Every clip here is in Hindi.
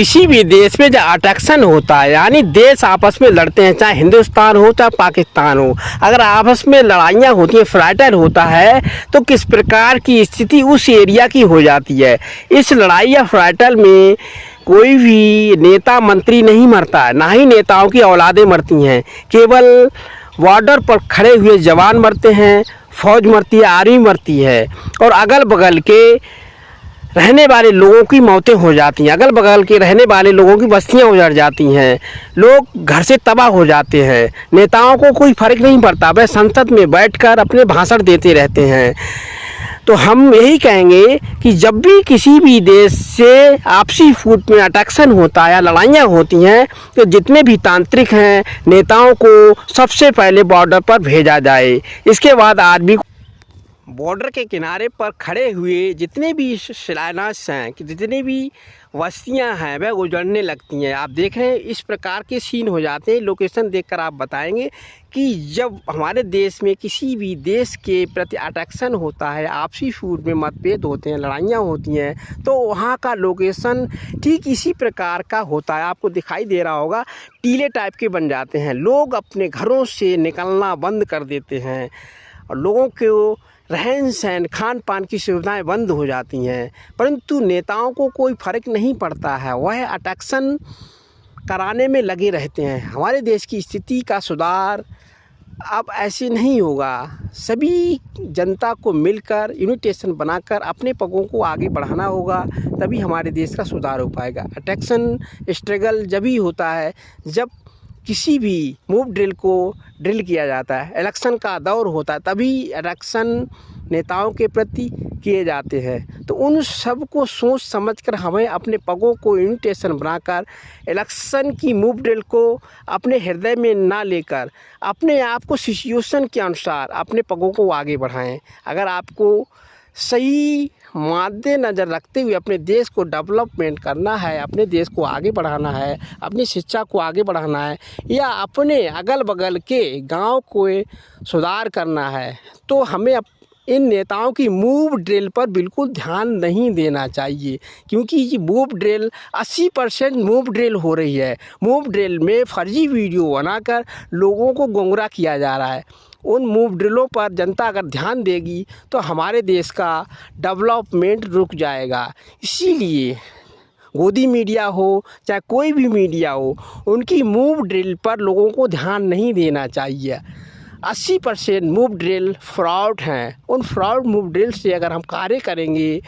किसी भी देश में जब अटैक्शन होता है यानी देश आपस में लड़ते हैं, चाहे हिंदुस्तान हो चाहे पाकिस्तान हो, अगर आपस में लड़ाइयाँ होती हैं, फ्रैटर होता है, तो किस प्रकार की स्थिति उस एरिया की हो जाती है। इस लड़ाई या फ्रैटर में कोई भी नेता मंत्री नहीं मरता है, ना ही नेताओं की औलादें मरती हैं, केवल बॉर्डर पर खड़े हुए जवान मरते हैं, फौज मरती है, आर्मी मरती है और अगल बगल के रहने वाले लोगों की मौतें हो जाती हैं, अगल बगल के रहने वाले लोगों की बस्तियां उजड़ जाती हैं, लोग घर से तबाह हो जाते हैं। नेताओं को कोई फ़र्क नहीं पड़ता, वह संसद में बैठकर अपने भाषण देते रहते हैं। तो हम यही कहेंगे कि जब भी किसी भी देश से आपसी फूट में अटैक्शन होता है या लड़ाइयाँ होती हैं, तो जितने भी तांत्रिक हैं नेताओं को सबसे पहले बॉर्डर पर भेजा जाए। इसके बाद आदमी बॉर्डर के किनारे पर खड़े हुए जितने भी शिलान्यास हैं कि जितनी भी बस्तियां हैं वह उजड़ने लगती हैं। आप देख रहे हैं इस प्रकार के सीन हो जाते हैं। लोकेशन देखकर आप बताएंगे कि जब हमारे देश में किसी भी देश के प्रति अटैक्शन होता है, आपसी फूट में मतभेद होते हैं, लड़ाइयाँ होती हैं, तो वहाँ का लोकेशन ठीक इसी प्रकार का होता है। आपको दिखाई दे रहा होगा, टीले टाइप के बन जाते हैं, लोग अपने घरों से निकलना बंद कर देते हैं और लोगों को रहन सहन खान पान की सुविधाएं बंद हो जाती हैं। परंतु नेताओं को कोई फ़र्क नहीं पड़ता है, वह अटैक्शन कराने में लगे रहते हैं। हमारे देश की स्थिति का सुधार अब ऐसे नहीं होगा। सभी जनता को मिलकर यूनिटेशन बनाकर अपने पगों को आगे बढ़ाना होगा, तभी हमारे देश का सुधार हो पाएगा। अटैक्शन स्ट्रगल जब ही होता है जब किसी भी मूव ड्रिल को ड्रिल किया जाता है, इलेक्शन का दौर होता है, तभी इलेक्शन नेताओं के प्रति किए जाते हैं। तो उन सब को सोच समझकर हमें अपने पगों को यूनिटेशन बनाकर इलेक्शन की मूव ड्रिल को अपने हृदय में ना लेकर अपने आप को सिचुएशन के अनुसार अपने पगों को आगे बढ़ाएं। अगर आपको सही मादे नज़र रखते हुए अपने देश को डेवलपमेंट करना है, अपने देश को आगे बढ़ाना है, अपनी शिक्षा को आगे बढ़ाना है या अपने अगल बगल के गांव को सुधार करना है, तो हमें इन नेताओं की मूव ड्रिल पर बिल्कुल ध्यान नहीं देना चाहिए। क्योंकि ये मूव ड्रिल 80% मूव ड्रिल हो रही है। मूव ड्रिल में फर्जी वीडियो बनाकर लोगों को गुमराह किया जा रहा है। उन मूव ड्रिलों पर जनता अगर ध्यान देगी तो हमारे देश का डेवलपमेंट रुक जाएगा। इसीलिए गोदी मीडिया हो चाहे कोई भी मीडिया हो, उनकी मूव ड्रिल पर लोगों को ध्यान नहीं देना चाहिए। 80% मूव ड्रिल फ्रॉड हैं। उन फ्रॉड मूव ड्रिल से अगर हम कार्य करेंगे,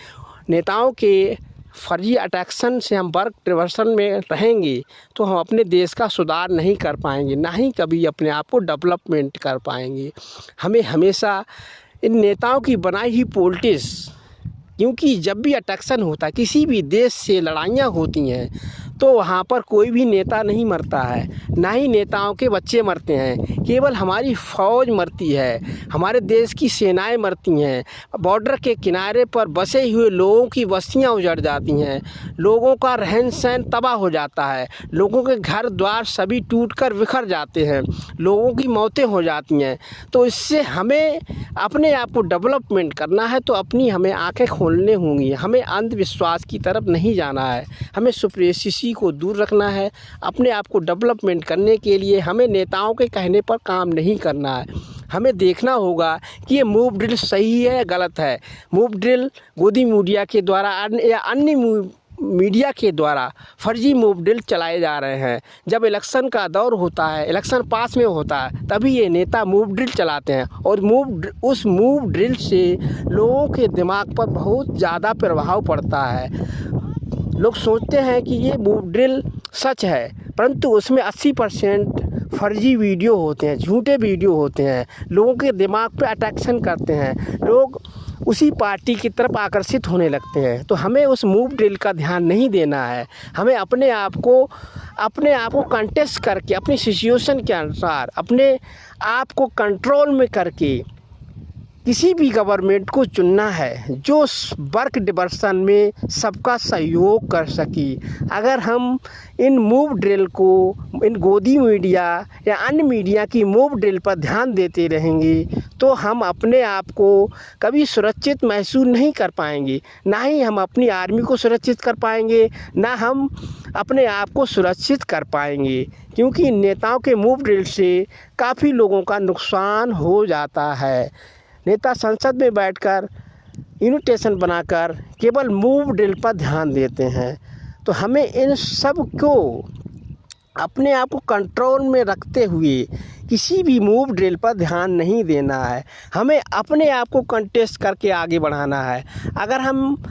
नेताओं के फर्जी अटैक्शन से हम वर्क रिवर्सन में रहेंगे, तो हम अपने देश का सुधार नहीं कर पाएंगे, ना ही कभी अपने आप को डेवलपमेंट कर पाएंगे। हमें हमेशा इन नेताओं की बनाई हुई पॉलिटिक्स, क्योंकि जब भी अटैक्शन होता है, किसी भी देश से लड़ाइयाँ होती हैं, तो वहाँ पर कोई भी नेता नहीं मरता है, ना ही नेताओं के बच्चे मरते हैं, केवल हमारी फ़ौज मरती है, हमारे देश की सेनाएं मरती हैं। बॉर्डर के किनारे पर बसे हुए लोगों की बस्तियां उजड़ जाती हैं, लोगों का रहन सहन तबाह हो जाता है, लोगों के घर द्वार सभी टूटकर बिखर जाते हैं, लोगों की मौतें हो जाती हैं। तो इससे हमें अपने आप को डेवलपमेंट करना है, तो अपनी हमें आँखें खोलने होंगी। हमें अंधविश्वास की तरफ नहीं जाना है, हमें सुप्रेसिसी को दूर रखना है। अपने आप को डेवलपमेंट करने के लिए हमें नेताओं के कहने पर काम नहीं करना है। हमें देखना होगा कि ये मूव ड्रिल सही है या गलत है। मूव ड्रिल गोदी मीडिया के द्वारा या अन्य मीडिया के द्वारा फर्जी मूव ड्रिल चलाए जा रहे हैं। जब इलेक्शन का दौर होता है, इलेक्शन पास में होता है, तभी ये नेता मूव ड्रिल चलाते हैं और उस मूव ड्रिल से लोगों के दिमाग पर बहुत ज़्यादा प्रभाव पड़ता है। लोग सोचते हैं कि ये मूव ड्रिल सच है, परंतु उसमें 80% फर्जी वीडियो होते हैं, झूठे वीडियो होते हैं, लोगों के दिमाग पे अट्रैक्शन करते हैं, लोग उसी पार्टी की तरफ आकर्षित होने लगते हैं। तो हमें उस मूव ड्रिल का ध्यान नहीं देना है। हमें अपने आप को कंटेस्ट करके, अपनी सिचुएशन के अनुसार अपने आप को कंट्रोल में करके किसी भी गवर्नमेंट को चुनना है जो वर्क डिवर्सन में सबका सहयोग कर सके। अगर हम इन मूव ड्रिल को, इन गोदी मीडिया या अन्य मीडिया की मूव ड्रिल पर ध्यान देते रहेंगे तो हम अपने आप को कभी सुरक्षित महसूस नहीं कर पाएंगे। ना ही हम अपनी आर्मी को सुरक्षित कर पाएंगे, ना हम अपने आप को सुरक्षित कर पाएंगे, क्योंकि इन नेताओं के मूव ड्रिल से काफ़ी लोगों का नुकसान हो जाता है। नेता संसद में बैठकर इन्विटेशन बनाकर केवल मूव ड्रिल पर ध्यान देते हैं। तो हमें इन सब को अपने आप को कंट्रोल में रखते हुए किसी भी मूव ड्रिल पर ध्यान नहीं देना है। हमें अपने आप को कंटेस्ट करके आगे बढ़ाना है। अगर हम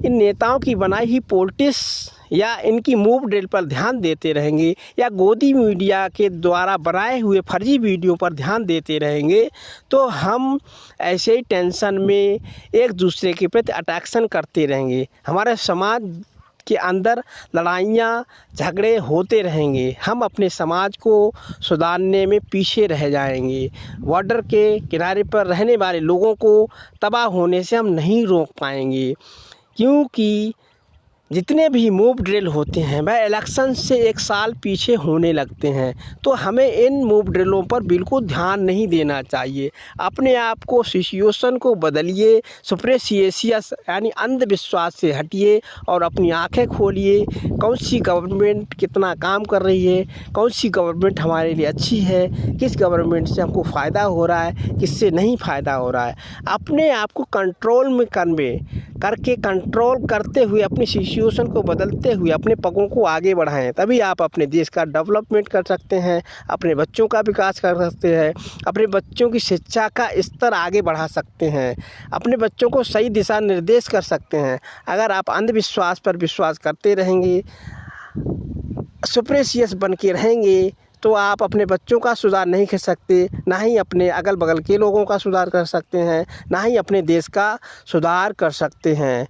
इन नेताओं की बनाई हुई पॉलिटिक्स या इनकी मूव ड्रिल पर ध्यान देते रहेंगे या गोदी मीडिया के द्वारा बनाए हुए फर्जी वीडियो पर ध्यान देते रहेंगे तो हम ऐसे ही टेंशन में एक दूसरे के प्रति अट्रैक्शन करते रहेंगे। हमारे समाज के अंदर लड़ाइयाँ झगड़े होते रहेंगे। हम अपने समाज को सुधारने में पीछे रह जाएंगे। बॉर्डर के किनारे पर रहने वाले लोगों को तबाह होने से हम नहीं रोक पाएंगे, क्योंकि जितने भी मूव ड्रिल होते हैं वह इलेक्शन से एक साल पीछे होने लगते हैं। तो हमें इन मूव ड्रिलों पर बिल्कुल ध्यान नहीं देना चाहिए। अपने आप को, सिचुएशन को बदलिए, सुपरस्टिशियस यानी अंधविश्वास से हटिए और अपनी आंखें खोलिए। कौन सी गवर्नमेंट कितना काम कर रही है, कौन सी गवर्नमेंट हमारे लिए अच्छी है, किस गवर्नमेंट से हमको फ़ायदा हो रहा है, किससे नहीं फ़ायदा हो रहा है। अपने आप को कंट्रोल में करके कंट्रोल करते हुए अपनी सिचुएशन को बदलते हुए अपने पगों को आगे बढ़ाएं। तभी आप अपने देश का डेवलपमेंट कर सकते हैं, अपने बच्चों का विकास कर सकते हैं, अपने बच्चों की शिक्षा का स्तर आगे बढ़ा सकते हैं, अपने बच्चों को सही दिशा निर्देश कर सकते हैं। अगर आप अंधविश्वास पर विश्वास करते रहेंगे, सुपरस्टिशियस बन के रहेंगे तो आप अपने बच्चों का सुधार नहीं कर सकते, ना ही अपने अगल बगल के लोगों का सुधार कर सकते हैं, ना ही अपने देश का सुधार कर सकते हैं।